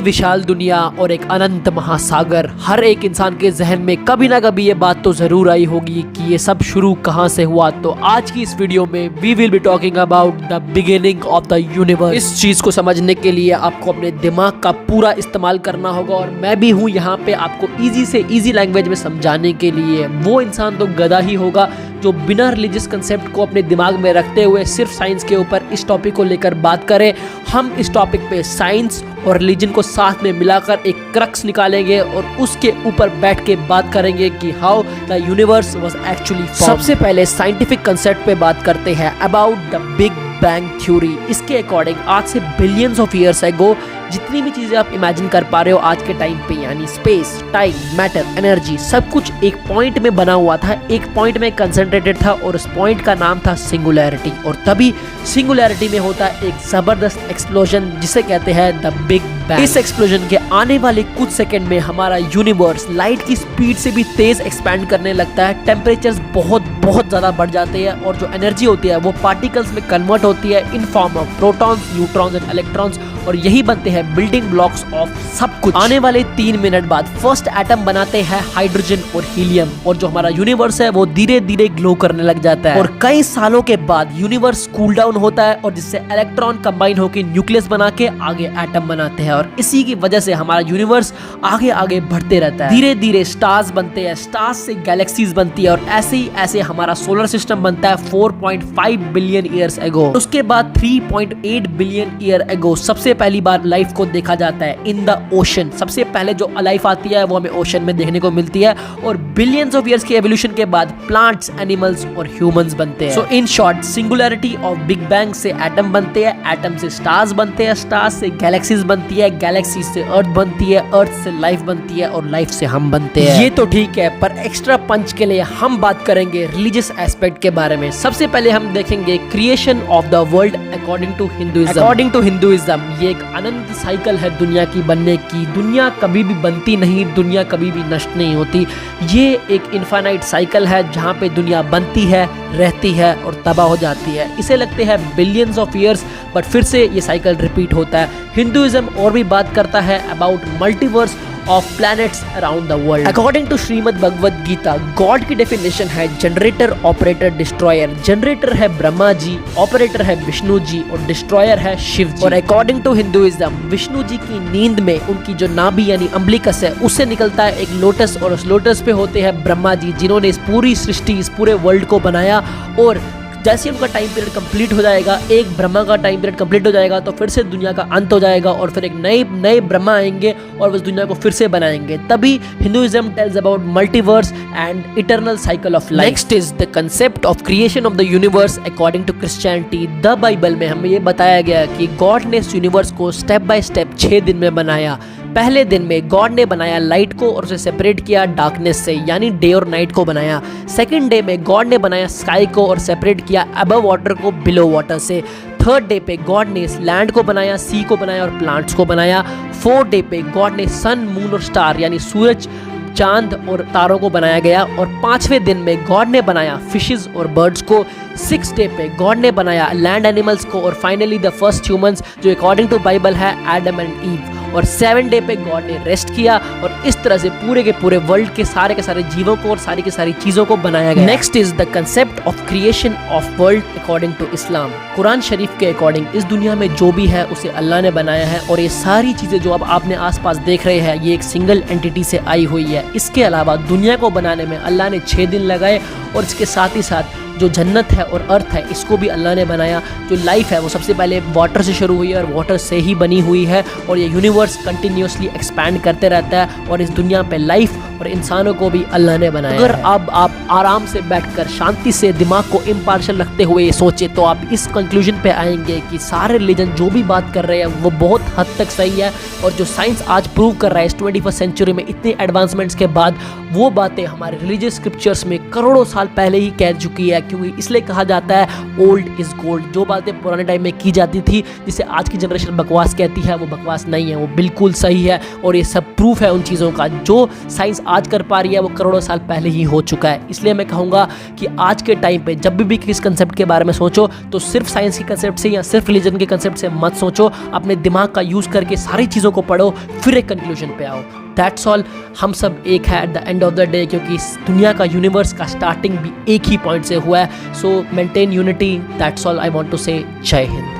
विशाल दुनिया और एक अनंत महासागर, हर एक इंसान के जहन में कभी ना कभी ये बात तो जरूर आई होगी कि ये सब शुरू कहाँ से हुआ। तो आज की इस वीडियो में we will be talking about the beginning of the universe. इस चीज को समझने के लिए आपको अपने दिमाग का पूरा इस्तेमाल करना होगा और मैं भी हूँ यहाँ पे आपको इजी से इजी लैंग्वेज में समझाने के लिए। वो इंसान तो गधा ही होगा जो बिना रिलीजियस कंसेप्ट को अपने दिमाग में रखते हुए सिर्फ साइंस के ऊपर इस टॉपिक को लेकर बात करें। हम इस टॉपिक पे साइंस और रिलीजन को साथ में मिलाकर एक क्रक्स निकालेंगे और उसके ऊपर बैठ के बात करेंगे कि how the universe was actually formed. सबसे पहले साइंटिफिक कंसेप्ट पे बात करते हैं about the big bang theory. इसके अकॉर्डिंग आज से बिलियंस ऑफ ईयर्स एगो जितनी भी चीजें आप इमेजिन कर पा रहे हो आज के टाइम पे, यानी स्पेस, टाइम, मैटर, एनर्जी, सब कुछ एक पॉइंट में बना हुआ था, एक पॉइंट में कंसंट्रेटेड था और उस पॉइंट का नाम था सिंगुलैरिटी। और तभी सिंगुलैरिटी में होता है एक जबरदस्त एक्सप्लोजन जिसे कहते हैं द बिग बैंग। इस एक्सप्लोजन के आने वाले कुछ सेकंड में हमारा यूनिवर्स लाइट की स्पीड से भी तेज एक्सपैंड करने लगता है। टेम्परेचर्स बहुत ज्यादा बढ़ जाते हैं और जो एनर्जी होती है वो पार्टिकल्स में कन्वर्ट होती है in form of protons, neutrons and electrons और यही बनते हैं बिल्डिंग ब्लॉक्स ऑफ सब कुछ। आने वाले 3 मिनट बाद फर्स्ट एटम बनाते हैं हाइड्रोजन और हीलियम और जो हमारा यूनिवर्स है वो धीरे धीरे ग्लो करने लग जाता है। और कई सालों के बाद यूनिवर्स कूल डाउन होता है और जिससे इलेक्ट्रॉन कंबाइन होकर न्यूक्लियस बना के आगे एटम बनाते हैं और इसी की वजह से हमारा यूनिवर्स आगे आगे बढ़ते रहता है। धीरे धीरे स्टार्स बनते हैं, स्टार्स से गैलेक्सीज बनती है और ऐसे हमारा सोलर सिस्टम बनता है 4.5 बिलियन ईयर्स एगो। उसके बाद 3.8 बिलियन ईयर एगो सबसे पहली बार लाइफ को देखा जाता है इन द ओशन। सबसे पहले जो लाइफ आती है वो हमें ओशन में देखने को मिलती है और बिलियंस ऑफ ईयर्स के एवोल्यूशन के बाद प्लांट्स, एनिमल्स और ह्यूमंस बनते हैं। So in short singularity of Big Bang से एटम बनते हैं, एटम से स्टार्स बनते हैं, स्टार्स से गैलेक्सीज बनती है, गैलेक्सी से अर्थ बनती है, अर्थ से लाइफ बनती है और लाइफ से हम बनते हैं। ये तो ठीक है, पर एक्स्ट्रा पंच के लिए हम बात करेंगे रिलीजियस एस्पेक्ट के बारे में। सबसे पहले हम देखेंगे creation of the world according to Hinduism. According to Hinduism ये एक अनंत साइकिल है दुनिया की बनने की। दुनिया कभी भी बनती नहीं, दुनिया कभी भी नष्ट नहीं होती। ये एक इनफाइनाइट साइकिल है जहाँ पे दुनिया बनती है, रहती है और तबाह हो जाती है। इसे लगते हैं बिलियंस ऑफ ईयर्स बट फिर से ये साइकिल रिपीट होता है। हिंदुइज्म और भी बात करता है about multiverse of planets around the world. According to Shrimad Bhagavad Gita, god की डेफिनेशन है जनरेटर, ऑपरेटर, डिस्ट्रॉयर। जनरेटर है ब्रह्मा जी, ऑपरेटर है विष्णु जी और डिस्ट्रॉयर है शिव जी। और according to Hinduism Vishnu ji की नींद में उनकी जो नाभि यानी अम्बलिकस है उससे निकलता है एक लोटस और उस लोटस पे होते हैं ब्रह्मा जी जिन्होंने इस पूरी सृष्टि, इस पूरे वर्ल्ड को बनाया। और जैसे उनका टाइम पीरियड कंप्लीट हो जाएगा, एक ब्रह्मा का टाइम पीरियड कंप्लीट हो जाएगा तो फिर से दुनिया का अंत हो जाएगा और फिर एक नए ब्रह्मा आएंगे और उस दुनिया को फिर से बनाएंगे। तभी Hinduism tells about multiverse and eternal cycle of life. Next is the concept of creation of the universe according to Christianity. The Bible में हमें ये बताया गया कि गॉड ने इस यूनिवर्स को स्टेप बाय स्टेप 6 दिन में बनाया। पहले दिन में गॉड ने बनाया लाइट को और उसे सेपरेट किया डार्कनेस से, यानी डे और नाइट को बनाया। सेकंड डे में गॉड ने बनाया स्काई को और सेपरेट किया अबव वाटर को बिलो वाटर से। थर्ड डे पे गॉड ने इस लैंड को बनाया, सी को बनाया और प्लांट्स को बनाया। फोर्थ डे पे गॉड ने सन, मून और स्टार यानी सूरज, चांद और तारों को बनाया गया। और 5वें दिन में गॉड ने बनाया फिशेस और बर्ड्स को। 6th डे पे गॉड ने बनाया लैंड एनिमल्स को और फाइनली द फर्स्ट ह्यूमंस जो अकॉर्डिंग टू बाइबल है एडम एंड ईव। और 7th डे पे गॉड ने रेस्ट किया और इस तरह से पूरे के पूरे वर्ल्ड के सारे जीवों को और सारी की सारी चीजों को बनाया गया। Next is the concept of creation of world according to Islam. Quran शरीफ के अकॉर्डिंग इस दुनिया में जो भी है उसे अल्लाह ने बनाया है और ये सारी चीजें जो अब आपने आसपास देख रहे हैं ये एक सिंगल एंटिटी से आई हुई है। इसके अलावा दुनिया को बनाने में अल्लाह ने 6 दिन लगाए और इसके साथ ही साथ जो जन्नत है और अर्थ है इसको भी अल्लाह ने बनाया। जो लाइफ है वो सबसे पहले वाटर से शुरू हुई है और वाटर से ही बनी हुई है और ये यूनिवर्स कंटिन्यूसली एक्सपैंड करते रहता है और इस दुनिया पे लाइफ और इंसानों को भी अल्लाह ने बनाया। अगर अब आप आराम से बैठकर शांति से दिमाग को इम्पार्शियल रखते हुए ये सोचे तो आप इस कंक्लूजन पे आएंगे कि सारे रिलीजन जो भी बात कर रहे हैं वो बहुत हद तक सही है और जो साइंस आज प्रूव कर रहा है इस 21st सेंचुरी में इतने एडवांसमेंट्स के बाद वो बातें हमारे रिलीजियस स्क्रिप्चर्स में करोड़ों साल पहले ही कह चुकी है क्योंकि इसलिए कहा जाता है ओल्ड इज़ गोल्ड। जो बातें पुराने टाइम में की जाती थी जिसे आज की जनरेशन बकवास कहती है, वो बकवास नहीं है, वो बिल्कुल सही है। और ये सब प्रूफ है उन चीज़ों का। जो साइंस आज कर पा रही है वो करोड़ों साल पहले ही हो चुका है। इसलिए मैं कहूँगा कि आज के टाइम पे जब भी किस कंसेप्ट के बारे में सोचो तो सिर्फ साइंस के कंसेप्ट से या सिर्फ रिलीजन के कंसेप्ट से मत सोचो। अपने दिमाग का यूज़ करके सारी चीज़ों को पढ़ो, फिर एक कंक्लूजन पे आओ। That's all. हम सब एक है at the end of the day, क्योंकि इस दुनिया का यूनिवर्स का स्टार्टिंग भी एक ही पॉइंट से हुआ है। So maintain unity. That's all I want to say. जय हिंद।